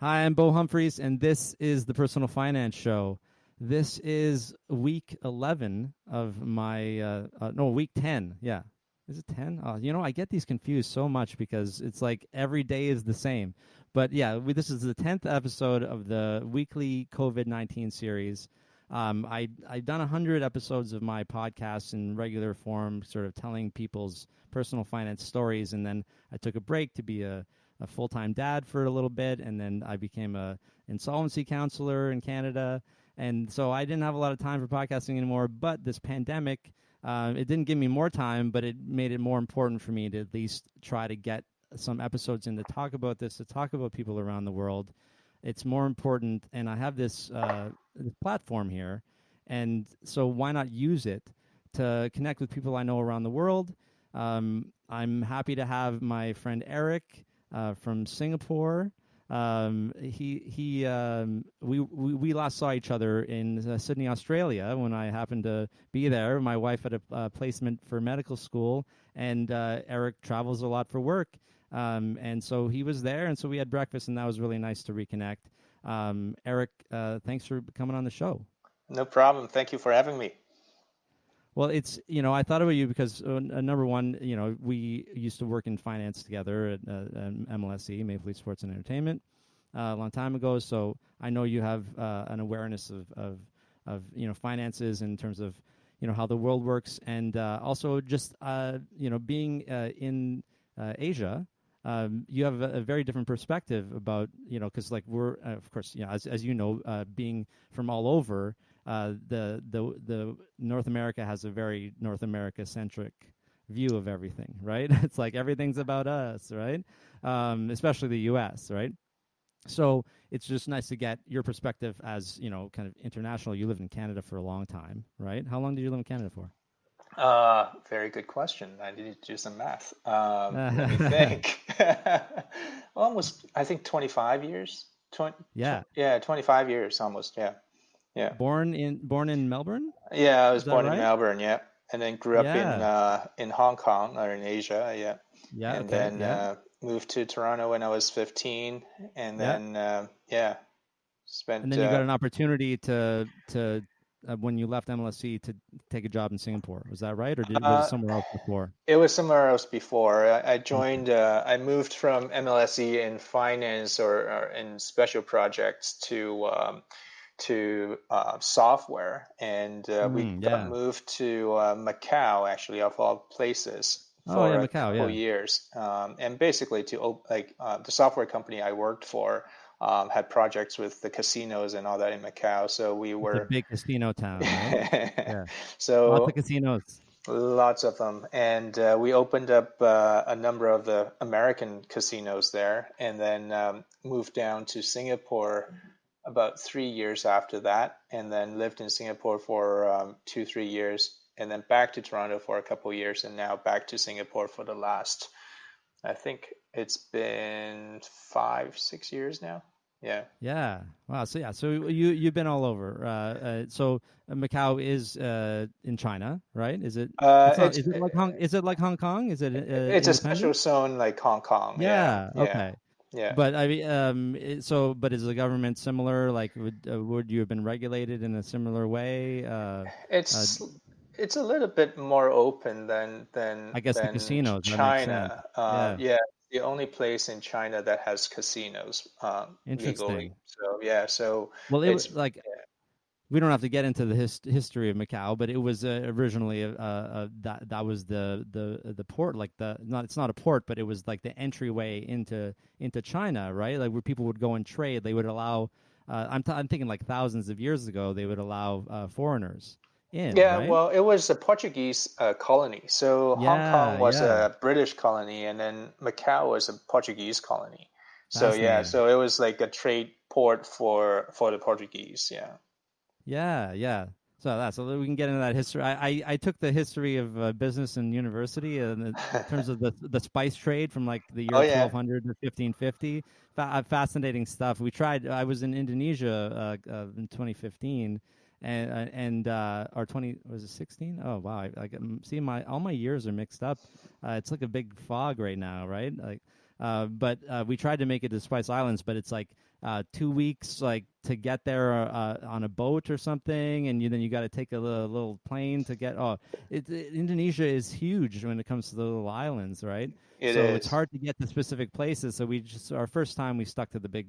Hi, I'm Bo Humphreys, and this is the Personal Finance Show. This is week 11 of my, week 10. Yeah. Is it 10? I get these confused so much because it's like every day is the same. But yeah, this is the 10th episode of the weekly COVID-19 series. I've done 100 episodes of my podcast in regular form, sort of telling people's personal finance stories, and then I took a break to be a full-time dad for a little bit, and then I became a insolvency counselor in Canada, and so I didn't have a lot of time for podcasting anymore. But this pandemic, it didn't give me more time, but it made it more important for me to at least try to get some episodes in to talk about this, to talk about people around the world. It's more important, and I have this platform here, and so why not use it to connect with people I know around the world? I'm happy to have my friend Eric from Singapore. We last saw each other in Sydney, Australia, when I happened to be there. My wife had a placement for medical school, and Eric travels a lot for work, and so he was there, and so we had breakfast, and that was really nice to reconnect. Eric, thanks for coming on the show. No problem. Thank you for having me. Well, it's, I thought about you because, number one, we used to work in finance together at MLSE, Maple Leaf Sports and Entertainment, a long time ago. So I know you have an awareness of finances in terms of, how the world works. And also just, being in Asia, you have a very different perspective about, because like we're, of course, as you know, being from all over, the North America has a very North America centric view of everything, right? It's like everything's about us, right? Especially the U.S., right? So it's just nice to get your perspective as, kind of international. You lived in Canada for a long time, right? How long did you live in Canada for? Very good question. I need to do some math. Let me think. Almost, I think 25 years. Yeah. Yeah, 25 years almost. Yeah, yeah. Born in Melbourne? Yeah, I was Is that born in right? Melbourne. Yeah, and then grew up Yeah. in Hong Kong or in Asia. Yeah, Yeah. and Okay. then Yeah. moved to Toronto when I was 15, and Yeah. then yeah, And spent then you got an opportunity to when you left MLSC to take a job in Singapore. Was that right, or was it uh, somewhere else before? It was somewhere else before. I Okay. joined, I moved from MLSE in finance or in special projects to software, and we got Yeah. moved to Macau, actually, of all places, Oh yeah, for a Macau. couple Yeah. years. And basically, the software company I worked for had projects with the casinos and all that in Macau. So we It's a were, big casino town, right? Yeah. Lots of so casinos. lots of them. And we opened up a number of the American casinos there, and then moved down to Singapore about 3 years after that, and then lived in Singapore for 2, 3 years, and then back to Toronto for a couple of years, and now back to Singapore for the last, I think it's been 5, 6 years now. Yeah. Yeah. Wow. So yeah. So you've been all over. So Macau is in China, right? Is it? Uh, It's not. it's Is it like Hong? Is it like Hong Kong? Is it it's a special independent? zone like Hong Kong. Yeah, Yeah. yeah, Okay. yeah. But I mean, but is the government similar? Like, would you have been regulated in a similar way? Uh, It's it's a little bit more open I guess the casinos. That makes sense. China. Yeah. Yeah, the only place in China that has casinos legally. Interesting. So yeah, so Well, it's like we don't have to get into the history of Macau, but it was originally that was the port, like the not it's not a port, but it was like the entryway into China, right? Like where people would go and trade. They would allow. I'm thinking like thousands of years ago, they would allow foreigners in, yeah. right? Well, it was a Portuguese colony. So Hong Kong Yeah, was yeah, a British colony, and then Macau was a Portuguese colony. So yeah, fascinating. so it was like a trade port for the Portuguese. Yeah. Yeah, yeah. So we can get into that history. I took the history of business in university in terms of the spice trade from like the Oh year yeah. 1200 to 1550. Fascinating stuff. We tried. I was in Indonesia in 2015, and or 20 was it 16? Oh wow! See, my all my years are mixed up. It's like a big fog right now, right? Like But we tried to make it to Spice Islands, but it's like 2 weeks like to get there on a boat or something, and then you got to take a little plane to get. Indonesia is huge when it comes to the little islands, right? It So it's is. hard to get to specific places. So we just our first time we stuck to the big,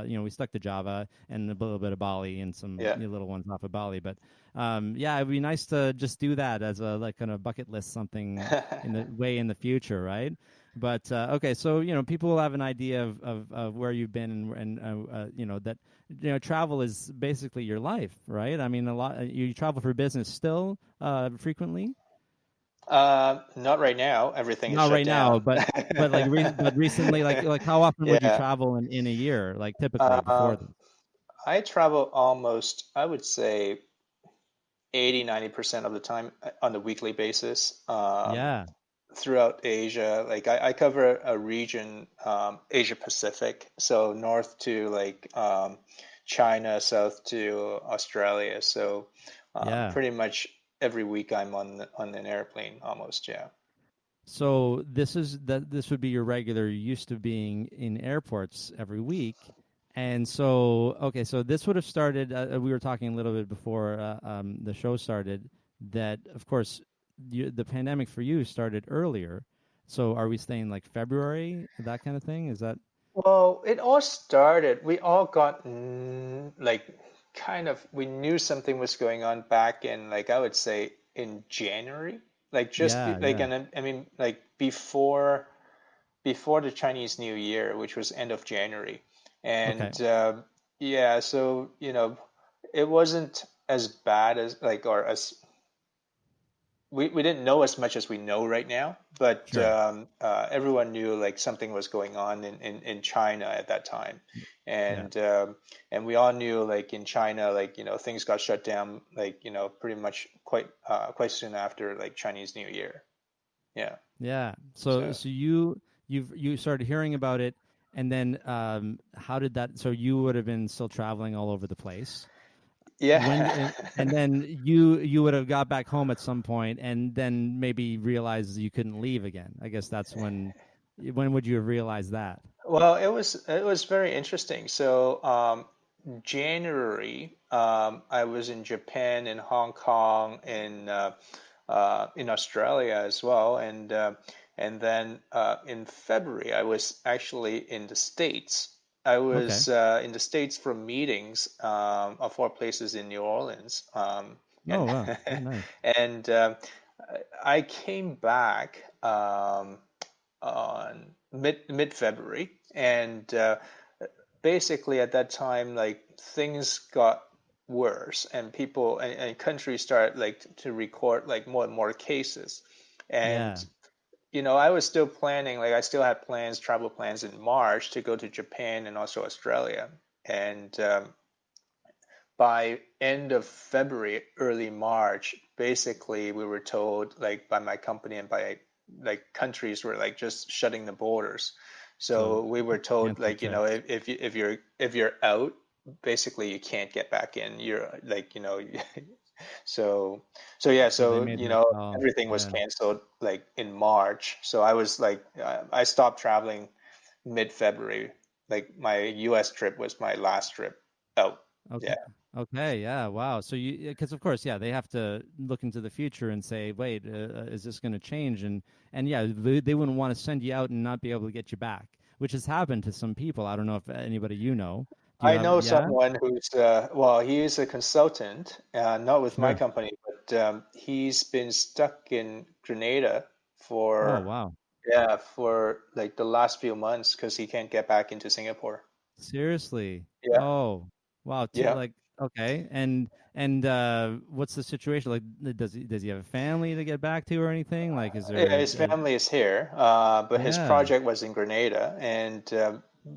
we stuck to Java and a little bit of Bali and some Yeah. little ones off of Bali. But yeah, it'd be nice to just do that as a like kind of bucket list something in the future, right? But okay, so people will have an idea of where you've been and that travel is basically your life, right? I mean, a lot you travel for business still frequently. Not right now. Everything is Not shut right now, down. but but recently, like how often would you Yeah. travel in a year, like typically before Um, this? I travel almost, I would say 80-90% of the time on a weekly basis, Yeah, throughout Asia. Like I cover a region, Asia Pacific, so north to like China, south to Australia. So yeah. pretty much every week I'm on an airplane almost. Yeah. So this would be your regular. You're used to being in airports every week, and so okay. So this would have started. We were talking a little bit before the show started. That of course the pandemic for you started earlier. So are we saying like February, that kind of thing? Is that Well, it all started, we all got like kind of, we knew something was going on back in like, I would say in January, like yeah, like, yeah. and I mean, like before the Chinese New Year, which was end of January. And Okay, yeah, so, it wasn't as bad as like, or as we didn't know as much as we know right now, but sure. everyone knew like something was going on in China at that time, Yeah. and we all knew like in China, like things got shut down like pretty much quite soon after like Chinese New Year. Yeah. Yeah. So So so you started hearing about it, and then how did that? So you would have been still traveling all over the place. When yeah. and then you would have got back home at some point, and then maybe realized you couldn't leave again. I guess that's when would you have realized that? Well, it was very interesting. So January, I was in Japan, in Hong Kong, in Australia as well, and then in February, I was actually in the States. I Okay. was in the States for meetings of all places in New Orleans, Oh and wow. Oh nice. and I came back on mid February, and basically at that time, like things got worse, and people and countries started like to record like more and more cases, Yeah. and I was still planning, like I still had plans, travel plans in March to go to Japan and also Australia, and by end of February, early March, basically we were told like by my company and by like countries were like just shutting the borders. So So we were told cancel like trips. if you're out, basically you can't get back in. You're like so yeah, So they so made that call. everything was Yeah. canceled like in March. So I was like I stopped traveling mid-February. Like my US trip was my last trip out. Okay. Yeah. Okay. Yeah. Wow. So because of course, yeah, they have to look into the future and say, wait, is this going to change? And yeah, they wouldn't want to send you out and not be able to get you back, which has happened to some people. I don't know if anybody you know. Do you I have? know Yeah. someone who's, well, he is a consultant, not with my Sure. company, but he's been stuck in Grenada Oh for, wow. yeah, for like the last few months because he can't get back into Singapore. Seriously. Yeah, Oh wow. yeah. Like okay. And what's the situation? Like, does he have a family to get back to or anything? Like, is Yeah, there? his family is here, but his Yeah. project was in Grenada, and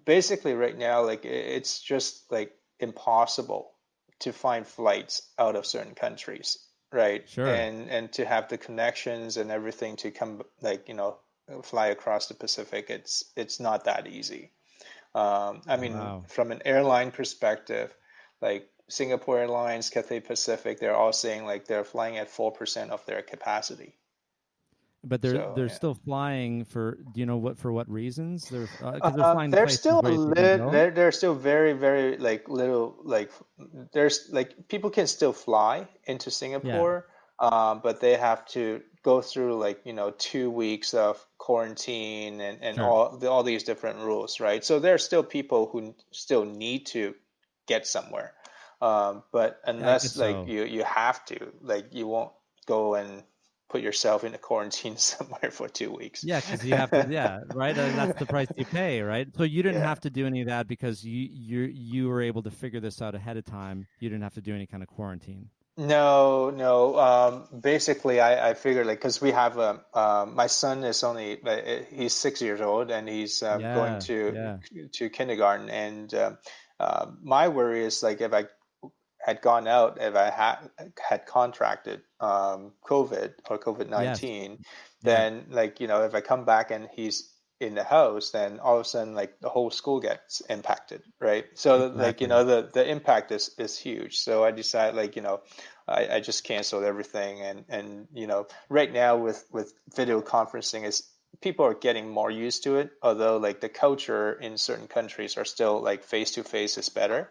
basically right now, like it's just like impossible to find flights out of certain countries, right? Sure. And to have the connections and everything to come, like fly across the Pacific, it's not that easy. I mean, Wow. from an airline perspective, like Singapore Airlines, Cathay Pacific, they're all saying like they're flying at 4% of their capacity. but So they're yeah. still flying for. Do you know what for what reasons? They're because they're flying to They're places still where they can go. they're still very very like little like there's like people can still fly into Yeah, Singapore, but they have to go through like 2 weeks of quarantine and sure. all these different rules, right? So there are still people who still need to get somewhere, but Yeah, I guess unless like so. you have to, like you won't go and put yourself in a quarantine somewhere for 2 weeks. Yeah, because you have to. Yeah, right. And that's the price you pay, right? So you didn't Yeah. have to do any of that because you were able to figure this out ahead of time. You didn't have to do any kind of quarantine. No, no. Basically, I figured like because we have my son is only he's 6 years old and he's going Yeah, yeah. to kindergarten, and my worry is like if I had gone out, if I had contracted COVID or Yes. COVID-19, Yeah. then like if I come back and he's in the house, then all of a sudden like the whole school gets impacted, right? So like Exactly. the impact is huge. So I decided like I just canceled everything, and right now with video conferencing is people are getting more used to it, although like the culture in certain countries are still like face to face is better,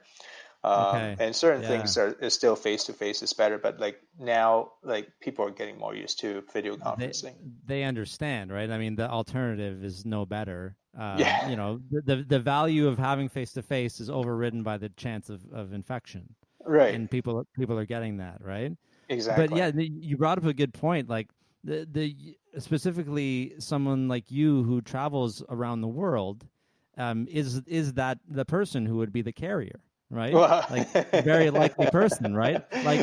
Okay. and certain Yeah. things are is still face to face is better, but like now like people are getting more used to video They conferencing. they understand, right? I mean, the alternative is no better. Yeah. The value of having face to face is overridden by the chance of infection, Right. and people are getting that, right? But Exactly. yeah, you brought up a good point. Like the specifically someone like you who travels around the world, is that the person who would be the carrier, right? Well, Like very likely person, right? Like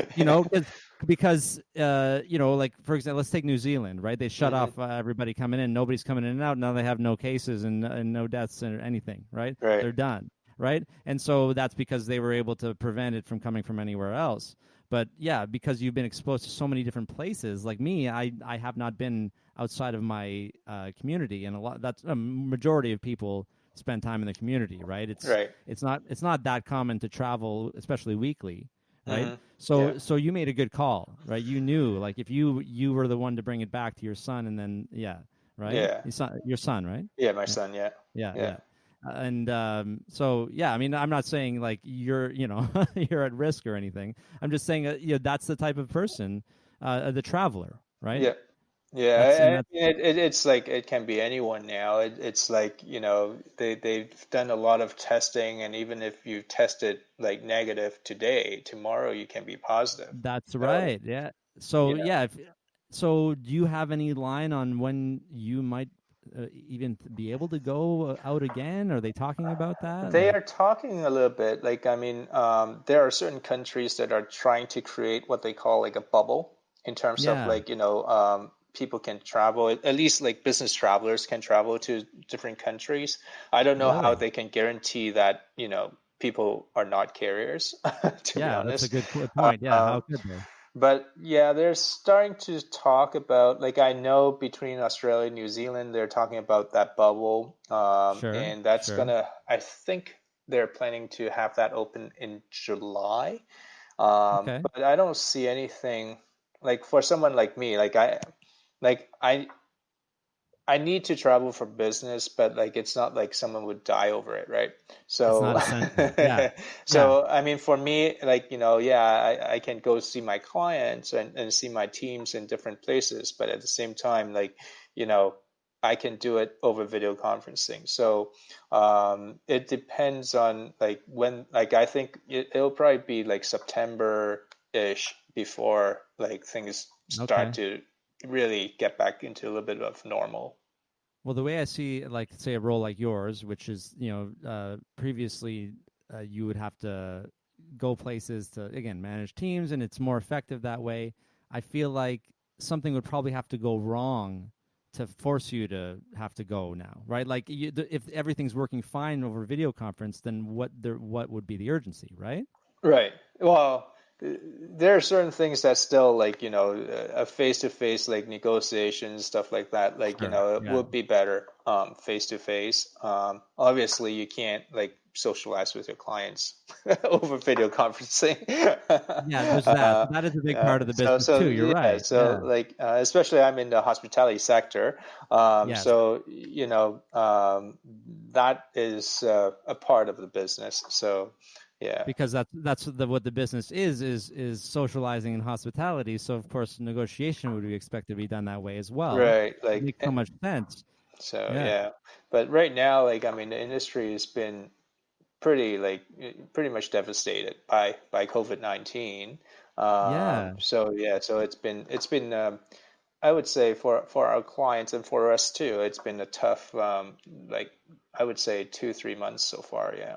like for example, let's take New Zealand, right? They shut hmm off everybody coming in, nobody's coming in and out. Now they have no cases and no deaths or anything, right? right. They're done, right? And so that's because they were able to prevent it from coming from anywhere else. But yeah, because you've been exposed to so many different places, like me, I have not been outside of my community, and a lot that's a majority of people spend time in the community, right? Right. It's not that common to travel, especially weekly, right? hmm Yeah. So you made a good call, right? You knew like if you were the one to bring it back to your son, and then yeah, right? Yeah. Your son, right? Yeah. My Yeah, son. Yeah. yeah, Yeah. yeah. And so yeah, I mean, I'm not saying like you're you're at risk or anything. I'm just saying that's the type of person, the traveler, right? Yeah. Yeah, That's it's like it can be anyone now. It's like, they've done a lot of testing, and even if you tested like negative today, tomorrow you can be positive. that's So, right. Yeah. you So know, yeah, so do you have any line on when you might even be able to go out again? Are they talking about that? they Like, are talking a little bit. Like, I mean, there are certain countries that are trying to create what they call like a bubble in terms of yeah, like, people can travel, at least like business travelers can travel to different countries. I don't know how really? they can guarantee that, people are not carriers, to be Yeah, that's a honest. good point. Yeah, how Um, could they? but yeah, they're starting to talk about, like, I know between Australia and New Zealand, they're talking about that bubble. Sure, And that's sure. gonna, I think they're planning to have that open in July. Okay. But I don't see anything like for someone like me, like I need to travel for business, but like it's not like someone would die over it, right? It's So, not essential. Yeah, yeah. so I mean, for me, like, yeah, I can go see my clients and see my teams in different places, but at the same time, like, you know, I can do it over video conferencing. So, it depends on like when, like, I think it'll probably be like September-ish before like things start Okay. to really get back into a little bit of normal. Well, the way I see, like, say a role like yours, which is, previously you would have to go places to, again, manage teams, and it's more effective that way. I feel like something would probably have to go wrong to force you to have to go now, right? Like, if everything's working fine over video conference, then what would be the urgency, right? Right. Well, there are certain things that still like, a face-to-face like negotiation, stuff like that, like, Sure. it Yeah. would be better face-to-face. Obviously you can't like socialize with your clients over video conferencing. Yeah, there's that. So that is a big Yeah, part of the business too. You're yeah, right. so Yeah. like especially I'm in the hospitality sector, Yes. so that is a part of the business. So yeah. Because that's what the business is socializing and hospitality. So of course negotiation would be expected to be done that way as well. Right, It like makes so much sense. so Yeah. yeah. But right now, like I mean, the industry has been pretty much devastated by COVID-19. Yeah. So yeah, so it's been I would say for our clients and for us too, it's been a tough like I would say 2-3 months so far. Yeah.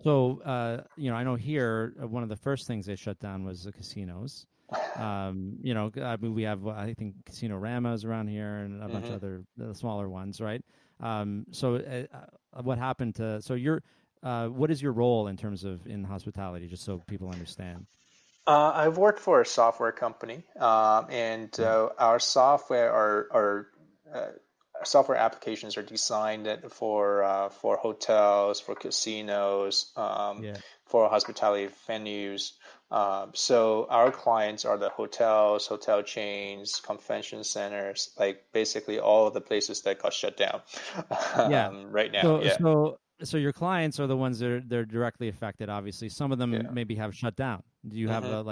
So I know here one of the first things they shut down was the casinos. I mean, we have I think Casino Rama's around here and a bunch of hmm other smaller ones, right? What happened to what is your role in terms of in hospitality, just so people understand? I've worked for a software company, and Yeah. our software are software applications are designed for hotels, for casinos, Yeah. for hospitality venues. So our clients are the hotels, hotel chains, convention centers, like basically all of the places that got shut down Yeah. right now. So Yeah, so so your clients are the ones that they're directly affected. Obviously, some of them yeah. maybe have shut down. Do you have hmm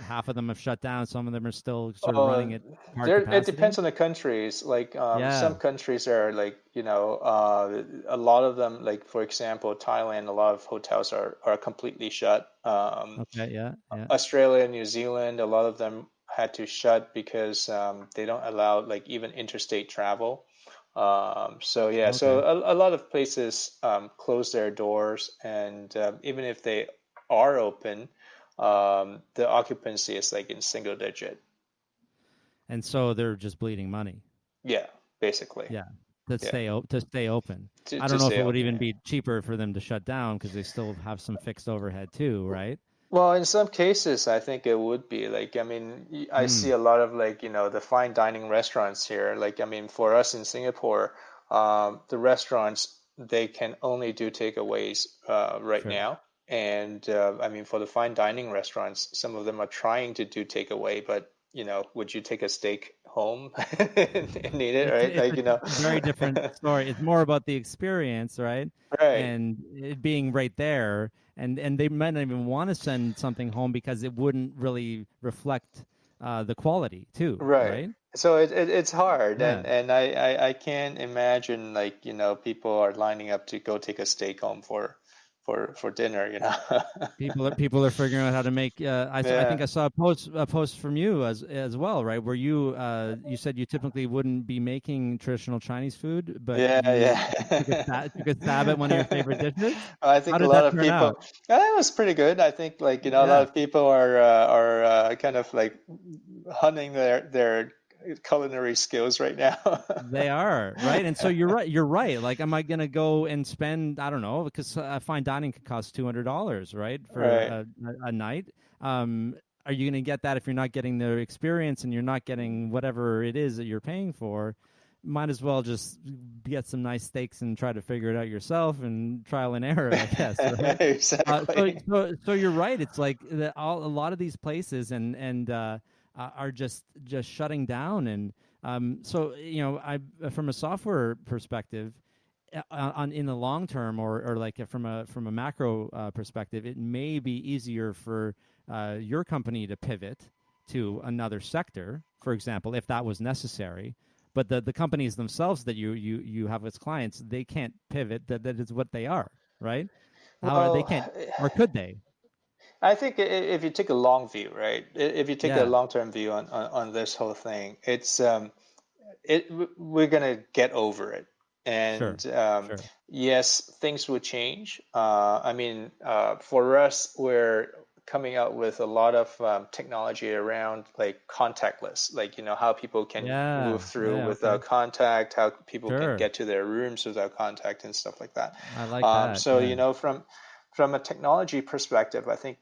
half of them have shut down? Some of them are still sort of Uh, running at hard there it capacity. depends on the countries. Like Yeah. some countries are like a lot of them like for example Thailand, a lot of hotels are completely shut. Okay. Yeah. Yeah. Australia, New Zealand, a lot of them had to shut because they don't allow like even interstate travel. So yeah, so Okay. a lot of places close their doors, and even if they are open, the occupancy is like in single digit. And so they're just bleeding money. Yeah, basically. Yeah. Yeah, To stay open. I to don't know if stay it would open. even Yeah. be cheaper for them to shut down because they still have some fixed overhead too, right? Well, in some cases, I think it would be like, I mean, I see Mm. a lot of like, the fine dining restaurants here. Like, I mean, for us in Singapore, the restaurants, they can only do takeaways right Sure. now. And I mean, for the fine dining restaurants, some of them are trying to do takeaway, but, would you take a steak home and eat it, right? It's Like, a very different story. It's more about the experience, right? right, And it being right there, and they might not even want to send something home because it wouldn't really reflect the quality too, right. right? So it's hard, Yeah. and I can't imagine like people are lining up to go take a steak home for dinner, People are figuring out how to make. I Yeah, think I saw a post from you as well, right? Where you said you typically wouldn't be making traditional Chinese food, but yeah, you yeah. took a stab at one of your favorite dishes. I How think a did lot that of turn people. out? It was pretty good. I think like a lot Yeah. of people are kind of like hunting their culinary skills right now. They are, right? And so you're right. You're right. Like, am I gonna go and spend? I don't know, because fine dining could cost $200, right, for Right. a night. Are you gonna get that if you're not getting the experience and you're not getting whatever it is that you're paying for? Might as well just get some nice steaks and try to figure it out yourself and trial and error, I guess, right? So, Exactly. so you're right. It's like a lot of these places are just shutting down, and so I from a software perspective, on in the long term, or like from a macro perspective, it may be easier for your company to pivot to another sector, for example, if that was necessary. But the companies themselves that you have as clients, they can't pivot. That is what they are, right? How they Well, can't, or could they? I think if you take a long view, right? If you take a Yeah, long-term view on this whole thing, we're gonna get over it. sure, And sure. yes, things will change. I mean, for us, we're coming out with a lot of technology around like contactless, like how people can move Yeah, through yeah, okay, without contact, how people can sure. get to their rooms without contact, and stuff like that. I like that. So Yeah. from from a technology perspective, I think,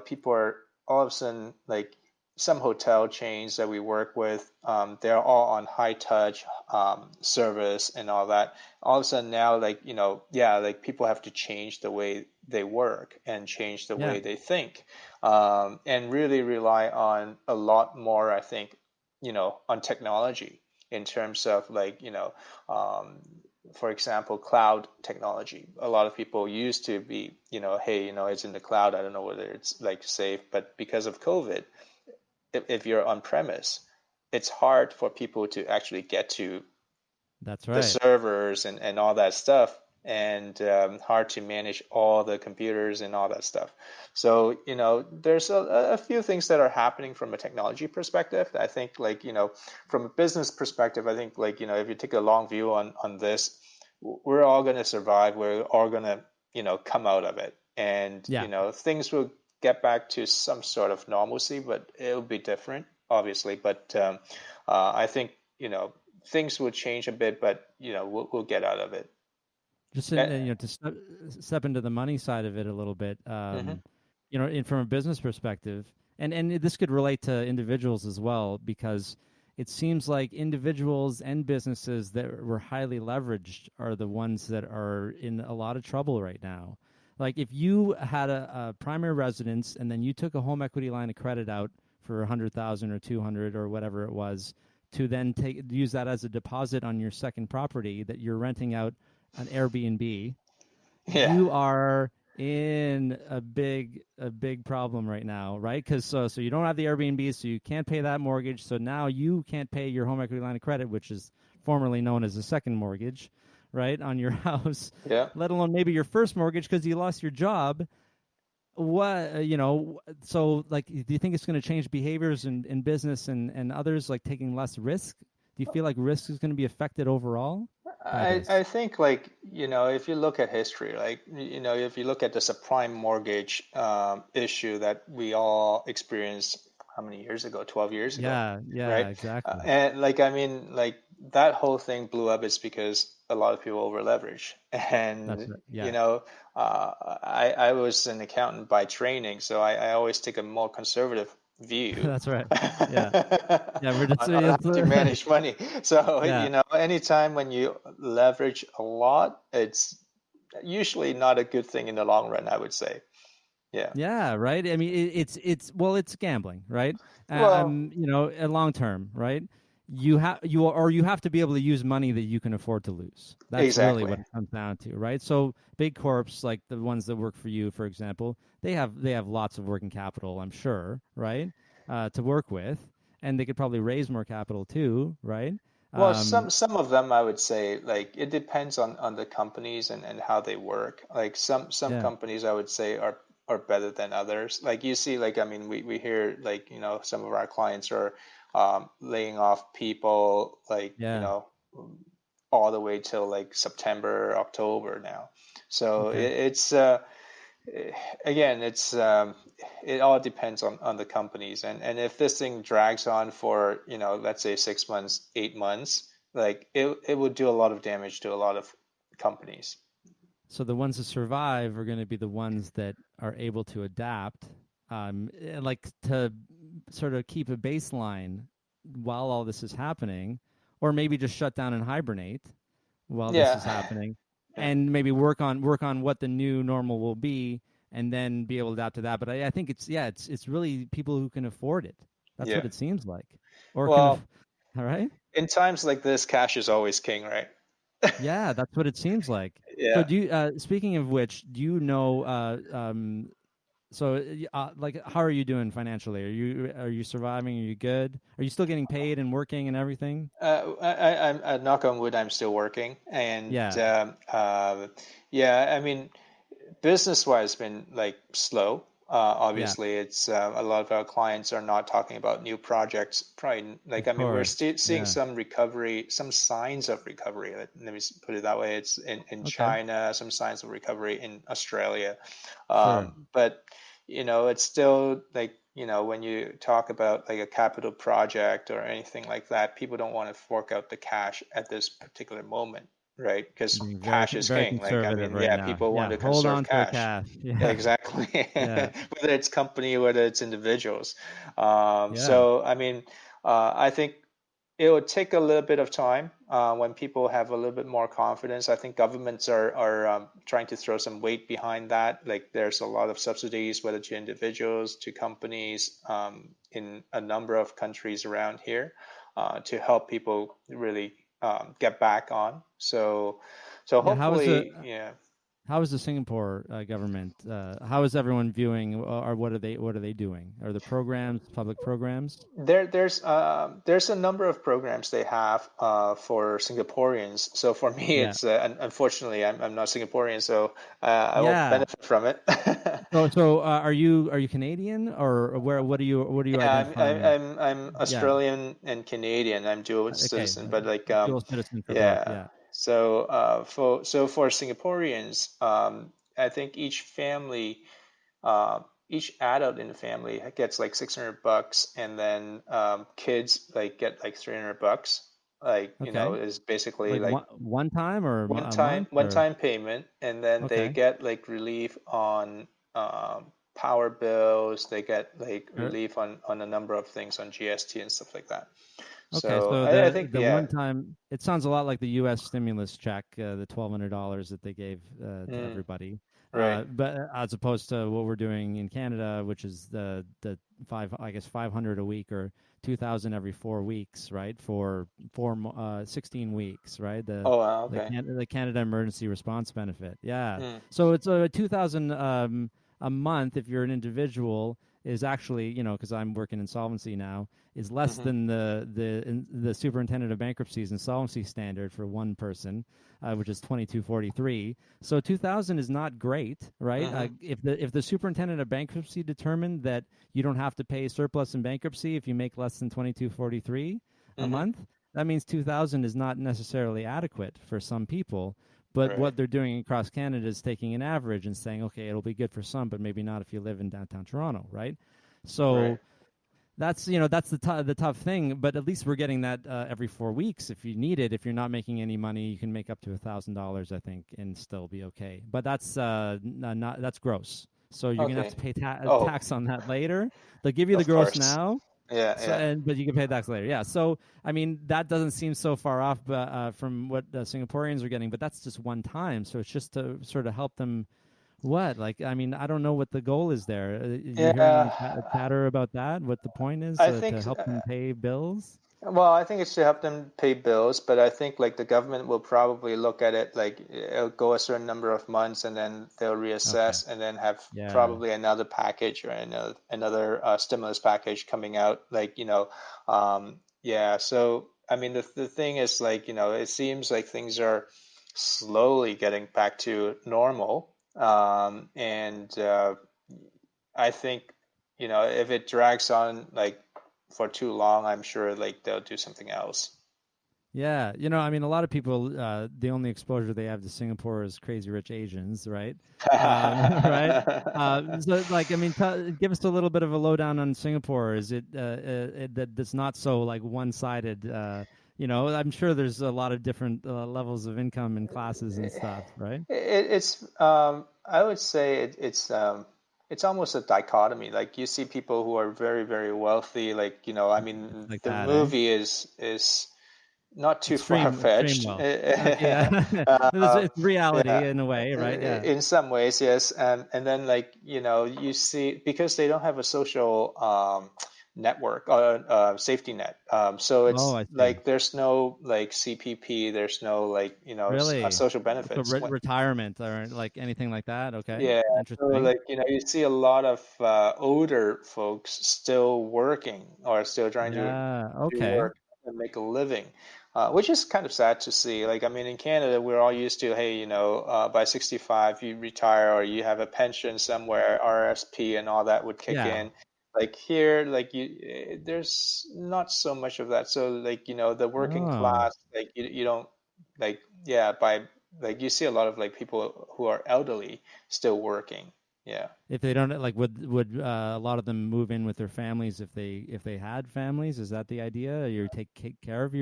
people are all of a sudden like some hotel chains that we work with, they're all on high touch service and all that. All of a sudden now, like, yeah, like people have to change the way they work and change the Yeah. way they think, and really rely on a lot more, I think, on technology in terms of like, um, for example, cloud technology. A lot of people used to be, hey, it's in the cloud. I don't know whether it's like safe, but because of COVID, if you're on premise, it's hard for people to actually get to That's the right. servers and all that stuff, and hard to manage all the computers and all that stuff. So, there's a few things that are happening from a technology perspective. I think, like, from a business perspective, I think, like, if you take a long view on this, we're all going to survive. We're all going to, come out of it. And, Yeah. things will get back to some sort of normalcy, but it'll be different, obviously. But I think, things will change a bit, but we'll get out of it. Just Uh, to step into the money side of it a little bit, mhm. from a business perspective, and this could relate to individuals as well, because it seems like individuals and businesses that were highly leveraged are the ones that are in a lot of trouble right now. Like if you had a primary residence and then you took a home equity line of credit out for 100,000 or 200 or whatever it was, to then use that as a deposit on your second property that you're renting out an Airbnb, Yeah, you are in a big problem right now, right? Because so you don't have the Airbnb, so you can't pay that mortgage. So now you can't pay your home equity line of credit, which is formerly known as a second mortgage, right, on your house. yeah. Let alone maybe your first mortgage because you lost your job. What so like, do you think it's going to change behaviors in business and others, like taking less risk? Do you feel like risk is going to be affected overall by I this? think, like, if you look at history, like, if you look at the subprime mortgage issue that we all experienced how many years ago? 12 years ago, Yeah, right? yeah, exactly. And like, I mean, like that whole thing blew up is because a lot of people over leverage. That's And, right. Yeah, I was an accountant by training, so I always take a more conservative view that's right. Yeah, yeah. We're just on how to manage money. So, yeah, anytime when you leverage a lot, it's usually not a good thing in the long run, I would say. Yeah. yeah. Right. I mean, it's well, it's gambling, right? Well, Long term, right? You have to be able to use money that you can afford to lose. That's really exactly. what it comes down to, right? So big corps, like the ones that work for you, for example, they have lots of working capital, I'm sure, right? To work with, and they could probably raise more capital too, right? Well, Um, some of them I would say, like, it depends on the companies and how they work. Like some yeah, companies I would say are better than others. Like you see, like, I mean, we hear, like, some of our clients are laying off people, like, yeah. all the way till like September, October now. So Okay. it's again, it all depends on the companies, and if this thing drags on for, let's say 6 months, 8 months, like it would do a lot of damage to a lot of companies. So the ones that survive are going to be the ones that are able to adapt, like to sort of keep a baseline while all this is happening, or maybe just shut down and hibernate while this Yeah, is happening, yeah, and maybe work on what the new normal will be, and then be able to adapt to that. But I think it's really people who can afford it. That's yeah. what it seems like, or can. Well, All right. in times like this, cash is always king, right? Yeah, that's what it seems like. So Yeah. do you, speaking of which, do you know, so like, how are you doing financially? Are you surviving? Are you good? Are you still getting paid and working and everything? I'm knock on wood, I'm still working, and Yeah. yeah, I mean, business wise been like slow. Yeah, Obviously, it's a lot of our clients are not talking about new projects. Probably, like, of I mean, we're course. still seeing Yeah. some recovery, some signs of recovery. Let me put it that way. It's in Okay. China, some signs of recovery in Australia, Sure. but it's still like, when you talk about like a capital project or anything like that, people don't want to fork out the cash at this particular moment. right? Because Being very cash is very king. Like, I conservative mean, right yeah, now. people want Yeah, to hold conserve on to the cash. cash. Yeah, Yeah, exactly. yeah, Whether it's company, whether it's individuals. yeah. So, I mean, I think it would take a little bit of time when people have a little bit more confidence. I think governments are trying to throw some weight behind that. Like there's a lot of subsidies, whether to individuals, to companies, in a number of countries around here, to help people really get back on. So Yeah, hopefully, yeah. how is the Singapore government? How is everyone viewing, or what are they doing? Are the programs public programs? There's a number of programs they have for Singaporeans. So for me, Yeah, it's unfortunately I'm not Singaporean, so I won't yeah. benefit from it. So are you Canadian, or where? What are you Yeah, I'm identifying as? I'm I'm Yeah. Australian and Canadian. I'm dual Okay. citizen, but like Dual citizen for both. yeah. Yeah. For Singaporeans, I think uh, each adult in the family gets like $600, and then kids like get like $300. Like, Okay. is basically Like like one time or a one-time month or one-time payment, and then they okay. get like relief on power bills. They get like Sure. relief on a number of things on GST and stuff like that. Okay, So so I the think, the yeah. one time it sounds a lot like the U.S. stimulus check, the $1,200 that they gave to Mm, everybody, right. but as opposed to what we're doing in Canada, which is the 500 a week or 2,000 every 4 weeks, right? For 16 weeks, right? The Oh, wow, the okay. the Canada Emergency Response Benefit, yeah. Mm, So it's a 2,000 a month if you're an individual is actually, because I'm working insolvency now, is less mm-hmm, than the superintendent of bankruptcy's insolvency standard for one person, which is 2243. So 2000 is not great, right? mm-hmm, If the superintendent of bankruptcy determined that you don't have to pay surplus in bankruptcy if you make less than 2243 a mm-hmm. month, that means 2000 is not necessarily adequate for some people. But Right, what they're doing across Canada is taking an average and saying, okay, it'll be good for some, but maybe not if you live in downtown Toronto, right? right. So that's the tough thing. But at least we're getting that every 4 weeks if you need it. If you're not making any money, you can make up to $1,000, I think, and still be okay. But that's not that's gross. So you're gonna have Okay. to pay Oh, tax on that later. They'll give you the of gross course. now, Yeah, so yeah. but you can pay tax later. Yeah. So I mean that doesn't seem so far off, from what Singaporeans are getting. But that's just one time. So it's just to sort of help them. What? Like, I mean, I don't know what the goal is there. You hearing any Yeah, chatter about that? What the point is, I to think, help them pay bills? well, I think it's to help them pay bills, but I think like the government will probably look at it like it'll go a certain number of months, and then they'll Okay. reassess, and then have Yeah. probably another package, or another stimulus package coming out. Like, yeah. So I mean, the thing is, like, it seems like things are slowly getting back to normal, and I think, if it drags on like for too long, I'm sure like they'll do something else. Yeah. I mean, a lot of people, the only exposure they have to Singapore is Crazy Rich Asians, right? Right. So, like, I mean, give us a little bit of a lowdown on Singapore. Is it that's not so like one-sided? I'm sure there's a lot of different levels of income and classes and stuff, right? It's I would say it's almost a dichotomy. Like, you see people who are very, very wealthy. Like, I It's mean, like the that, eh? movie is not too Extreme far-fetched. wealth. Okay, yeah. It's reality Yeah, in a way, right? Yeah. in some ways, yes. And then, like, you see, because they don't have a social network or safety net. So Oh, it's I see. like there's no like CPP, there's no like, Really? social So benefits. retirement or like anything like that? Okay, Yeah, so interesting. like, you see a lot of older folks still working, or still trying to Yeah. do Okay. work and make a living, which is kind of sad to see. Like, I mean, in Canada, we're all used to, hey, by 65 you retire, or you have a pension somewhere, RSP and all that would kick Yeah. in. Like here, like there's not so much of that. So like, the working Oh. class, like you don't like, yeah, by like you see a lot of like people who are elderly still working. Yeah. If they don't like, would a lot of them move in with their families if they had families? Is that the idea? You take care of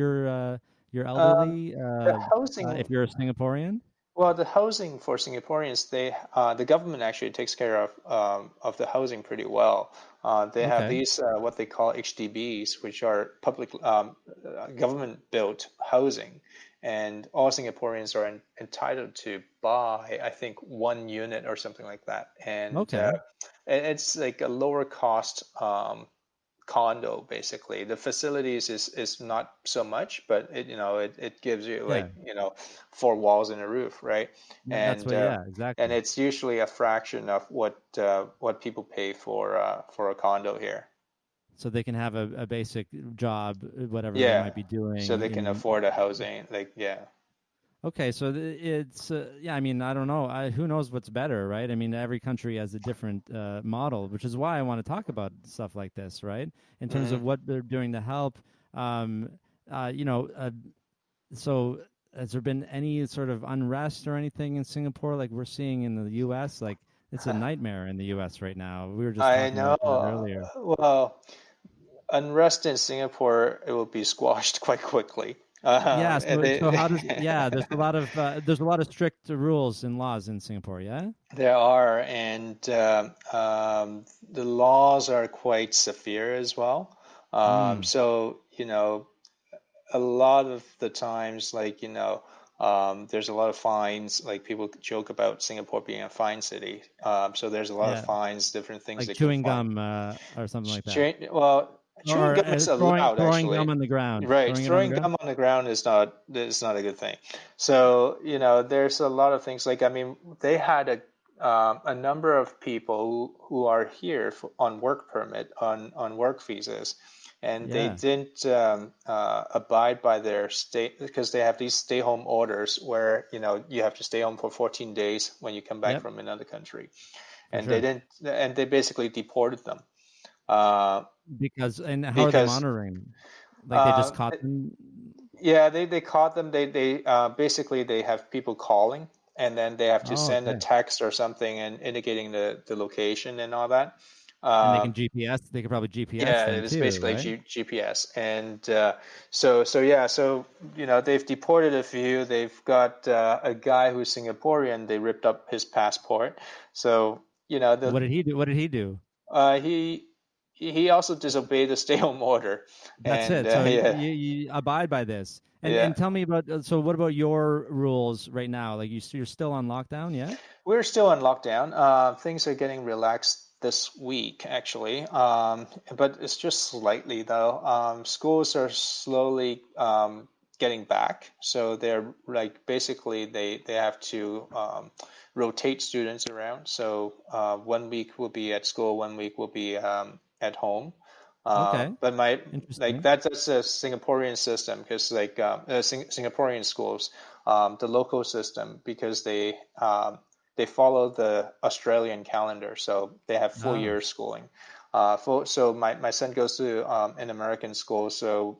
You're Um, elderly the if housing, you're a Singaporean. well, the housing for Singaporeans, the government actually takes care of the housing pretty well. They have Okay. these what they call HDBs, which are public government built housing, and all Singaporeans are entitled to buy, I think, one unit or something like that, and Okay. it's like a lower cost condo basically. The facilities is not so much, but it gives you Yeah. like four walls and a roof, right? That's And what. Yeah. and Exactly. it's usually a fraction of what people pay for a condo here. So they can have a basic job, whatever they Yeah, might be so doing they can in. afford a housing. Like yeah. Okay, so it's yeah. I mean, I don't know. Who knows what's better, right? I mean, every country has a different model, which is why I want to talk about stuff like this, right? In terms Hmm. of what they're doing to help. Um, you know, so has there been any sort of unrest or anything in Singapore like we're seeing in the U.S.? Like it's a nightmare in the U.S. right now. We were just I talking know. about that earlier. Well, unrest in Singapore, it will be squashed quite quickly. Yeah. And So how does yeah? There's a lot of strict rules and laws in Singapore. Yeah. there are, and the laws are quite severe as well. Mm. So, a lot of the times, like, there's a lot of fines. Like, people joke about Singapore being a fine city. So, there's a lot of Yeah. fines, different things Like they can chewing find. gum or something like that, Well, chewing or gum is allowed, throwing gum actually. on the ground, Right, throwing it on the throwing ground. gum on the ground is not a good thing. So, there's a lot of things like I mean, they had a number of people who are here on work permit on work visas, and they Yeah. didn't abide by their state because they have these stay home orders where you have to stay home for 14 days when you come back Yep. from another country, For and they sure. didn't, and they basically deported them uh, Because and how are they because. monitoring? Like they just Uh, caught them. Yeah, they caught them. They basically they have people calling, and then they have to Oh, send a okay. text or something and indicating the location and all that. And they Um, can GPS. They could probably GPS yeah, them it is too, basically right? GPS, and so yeah, so they've deported a few. They've got a guy who's Singaporean. They ripped up his passport. So What the did he do? What did he do? he also disobeyed the stay home order, That's and it. So yeah. you abide by this. Yeah. And tell me about so what about your rules right now? Like you're still on lockdown, yeah? We're still on lockdown. Things are getting relaxed this week, actually, but it's just slightly though. Schools are slowly getting back, so they're like basically they have to rotate students around. So 1 week will be at school, 1 week will be at home. Okay. But my like Interesting. that's a Singaporean system because like Singaporean schools, the local system because they follow the Australian calendar, so they have full Oh. year schooling. So my son goes to an American school, so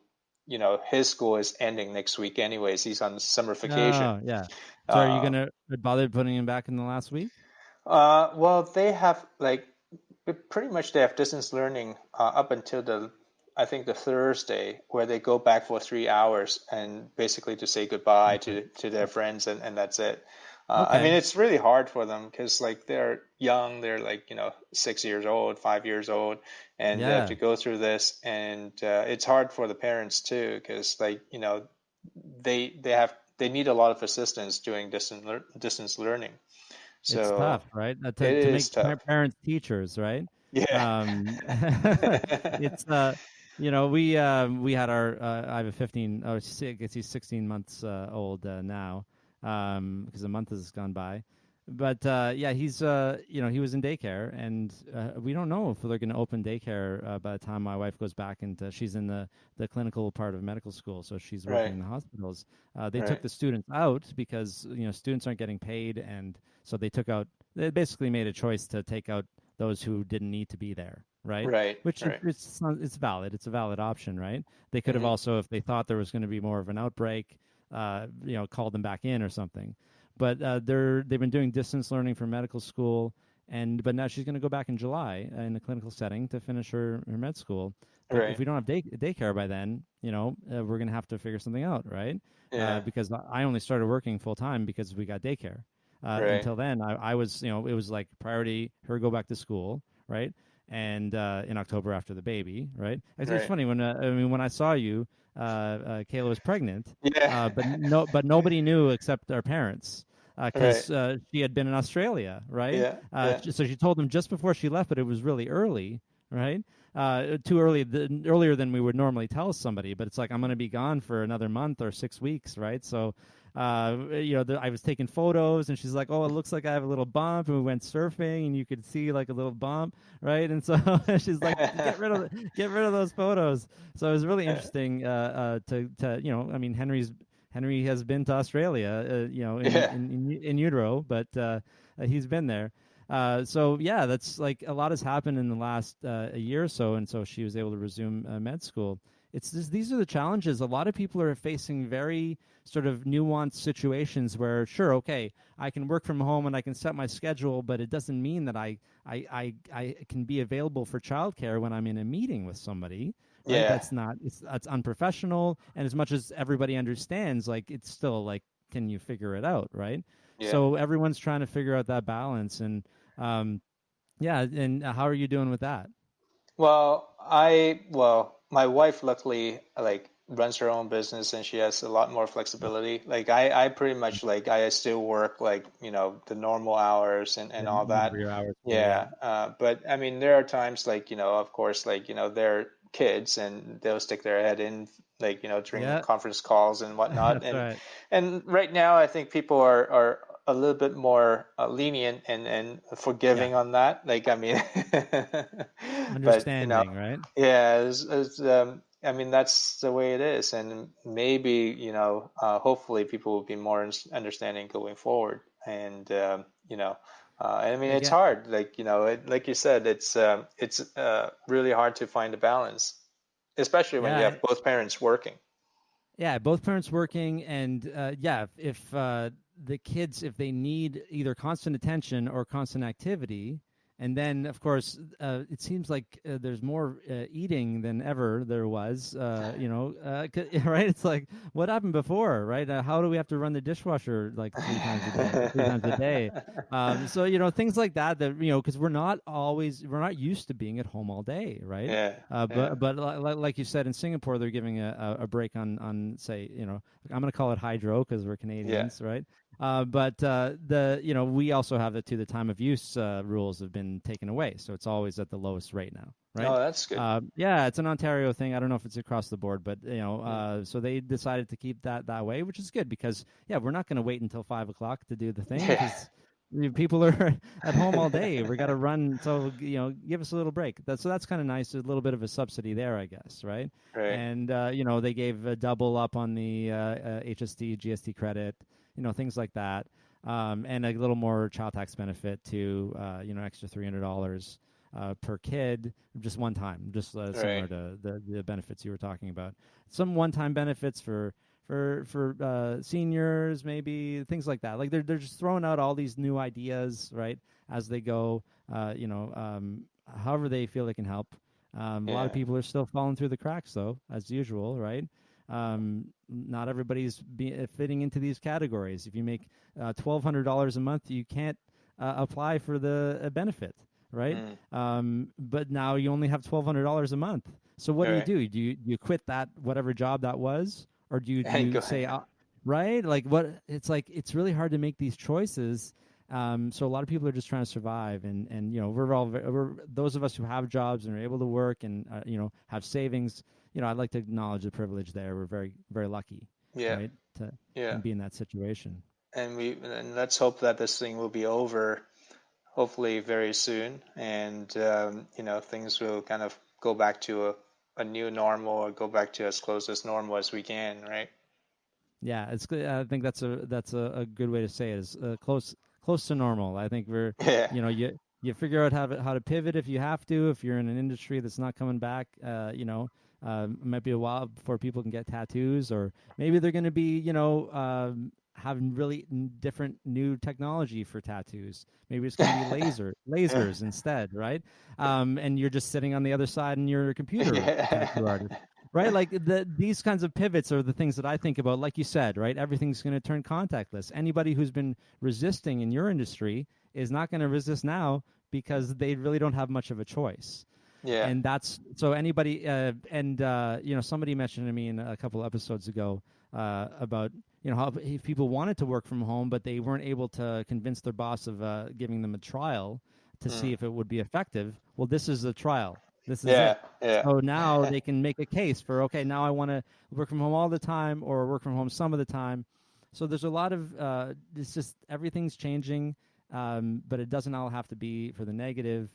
his school is ending next week anyways. He's on summer vacation. Oh, yeah. So are you Uh, gonna bother putting him back in the last week? well, they have like pretty much they have distance learning up until I think the Thursday where they go back for 3 hours and basically to say goodbye Okay. to their friends and that's it. I mean, Okay. it's really hard for them because like they're young, they're like 6 years old, 5 years old, and they have Yeah. to go through this, and it's hard for the parents too because like they need a lot of assistance doing distance learning. It's tough, So right? it To is make tough. parents teachers, right? Yeah. Um, it's we had our I have a 15 oh I guess he's 16 months old now because a month has gone by. But yeah, he's he was in daycare, and we don't know if they're going to open daycare by the time my wife goes back, and she's in the clinical part of medical school, so she's working Right. in the hospitals. They took Right. the students out because students aren't getting paid, and so they basically made a choice to take out those who didn't need to be there, right? Right. Which Right. it's valid. It's a valid option, right? They could have Hmm. also, if they thought there was going to be more of an outbreak, called them back in or something. But they've been doing distance learning for medical school, but now she's going to go back in July in a clinical setting to finish her med school. but if Right. we don't have daycare by then, we're gonna have to figure something out, right? Yeah. Because I only started working full time because we got daycare. Right. Until then, I was, it was like priority her go back to school, right? And in October after the baby, right? It's Right. funny when when I saw you, Kayla was pregnant, Yeah. but nobody knew except our parents Right. because she had been in Australia, right? Yeah. Yeah. So she told them just before she left, but it was really early, right? Too early, earlier than we would normally tell somebody. But it's like I'm going to be gone for another month or 6 weeks, right? So, I was taking photos, and she's like, "Oh, it looks like I have a little bump," and we went surfing, and you could see like a little bump, right? And so she's like, get rid of those photos." So it was really interesting to I mean, Henry has been to Australia, Yeah. in utero, but he's been there. So yeah, that's like a lot has happened in the last a year or so, and so she was able to resume med school. It's just, these are the challenges. A lot of people are facing very sort of nuanced situations where, sure, okay, I can work from home and I can set my schedule, but it doesn't mean that I can be available for childcare when I'm in a meeting with somebody, right? Yeah. That's unprofessional. And as much as everybody understands, like it's still like, can you figure it out, right? Yeah. So everyone's trying to figure out that balance, and um, yeah. And how are you doing with that? My wife luckily like runs her own business and she has a lot more flexibility. Like I pretty much like I still work like, the normal hours and Yeah, all whatever that. your hours were, yeah. Yeah. But I mean, there are times like, of course, like, they're kids and they'll stick their head in like, during Yeah, conference calls and whatnot. that's And right. right now, I think people are a little bit more lenient and Yeah, forgiving on that. Like, I mean, but understanding, right? yeah, I mean, that's the way it is, and maybe hopefully people will be more understanding going forward. And I mean, it's Again, hard. Like like you said, it's really hard to find a balance, especially when you yeah, have both parents working. yeah, both parents working, and yeah, if the kids, if they need either constant attention or constant activity, and then of course it seems like there's more eating than ever there was, right? It's like, what happened before, right? How do we have to run the dishwasher like 3 times a day, 3 times a day? So things like that, because we're not used to being at home all day, right? Yeah, yeah, But like you said, in Singapore, they're giving a break on say, I'm going to call it hydro because we're yeah. Canadians, right? But we also have the time of use rules have been taken away, so it's always at the lowest rate now, right? Oh, that's good. Yeah, it's an Ontario thing. I don't know if it's across the board, but Mm. so they decided to keep that way, which is good because yeah, we're not going to wait until 5 o'clock to do the thing Yeah. because people are at home all day. We got to run, so give us a little break. That's kind of nice. A little bit of a subsidy there, I guess, right? Right. And they gave a double up on the HST, GST credit, things like that, and a little more child tax benefit to extra $300 per kid, just one time, just similar Right. to the benefits you were talking about. Some one-time benefits for seniors, maybe things like that. Like they're just throwing out all these new ideas, right, as they go. However they feel they can help. A lot of Yeah. people are still falling through the cracks, though, as usual, right? Not everybody's fitting into these categories. If you make $1,200 a month, you can't apply for the benefit, right? Mm. But now you only have $1,200 a month. So what do you Right. do? Do you quit that whatever job that was, or do And you go say, ahead. right? Like what? It's like it's really hard to make these choices. So a lot of people are just trying to survive, and we're those of us who have jobs and are able to work and have savings. I'd like to acknowledge the privilege there. We're very very lucky, Yeah. right, to Yeah. be in that situation. And let's hope that this thing will be over hopefully very soon, and things will kind of go back to a new normal or go back to as close as normal as we can, right? Yeah, it's good. I think that's a good way to say it. Is close to normal. I think we're Yeah. you figure out how to pivot if you have to. If you're in an industry that's not coming back, it might be a while before people can get tattoos, or maybe they're going to be have really different new technology for tattoos. Maybe it's going to be lasers instead, right? And you're just sitting on the other side and you're a computer tattoo Yeah. artist, right? Like these kinds of pivots are the things that I think about. Like you said, right? Everything's going to turn contactless. Anybody who's been resisting in your industry is not going to resist now because they really don't have much of a choice. Yeah. And that's so anybody somebody mentioned to me in a couple episodes ago about how if people wanted to work from home but they weren't able to convince their boss of giving them a trial to see if it would be effective. Well, this is the trial. This is Yeah. it. Yeah. So now they can make a case for, okay, now I want to work from home all the time or work from home some of the time. So there's a lot of it's just everything's changing, but it doesn't all have to be for the negative.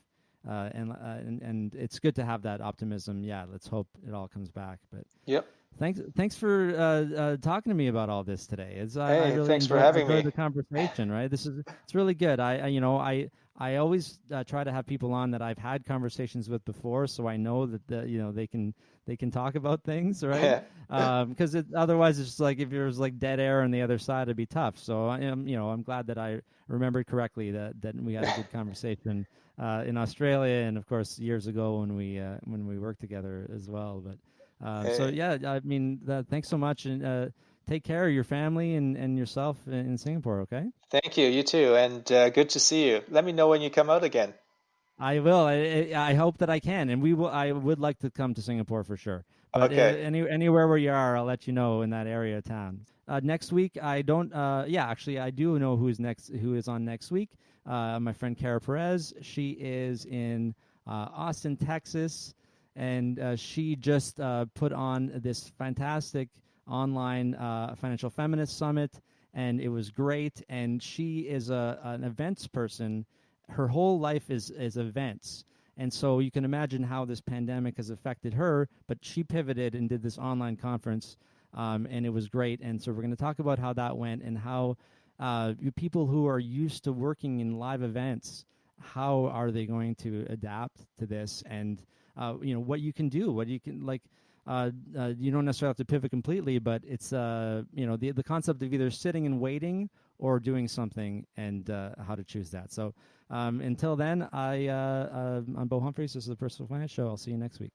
And it's good to have that optimism. Yeah, let's hope it all comes back. But Yep. thanks for talking to me about all this today. I Hey, really thanks for having enjoyed me. the conversation. Right, it's really good. I always try to have people on that I've had conversations with before, so I know that they can talk about things, right? Because otherwise it's just like if there was like dead air on the other side, it'd be tough. So I'm glad that I remembered correctly that we had a good conversation in Australia, and of course years ago when we worked together as well. But so Hey, yeah, I mean, thanks so much, and take care of your family and yourself in Singapore. Okay, thank you. You too. And good to see you. Let me know when you come out again. I will. I hope that I can, and we will. I would like to come to Singapore for sure. But Okay. anywhere where you are, I'll let you know in that area of town. Next week, I don't. Yeah, actually, I do know who's next. Who is on next week? My friend Kara Perez. She is in Austin, Texas, and she just put on this fantastic online financial feminist summit, and it was great. And she is an events person. Her whole life is events. And so you can imagine how this pandemic has affected her, but she pivoted and did this online conference, and it was great. And so we're going to talk about how that went and how people who are used to working in live events, how are they going to adapt to this, and what you can do, what you can like. You don't necessarily have to pivot completely, but it's the concept of either sitting and waiting or doing something, and how to choose that. So until then, I'm Bo Humphreys. This is the Personal Finance Show. I'll see you next week.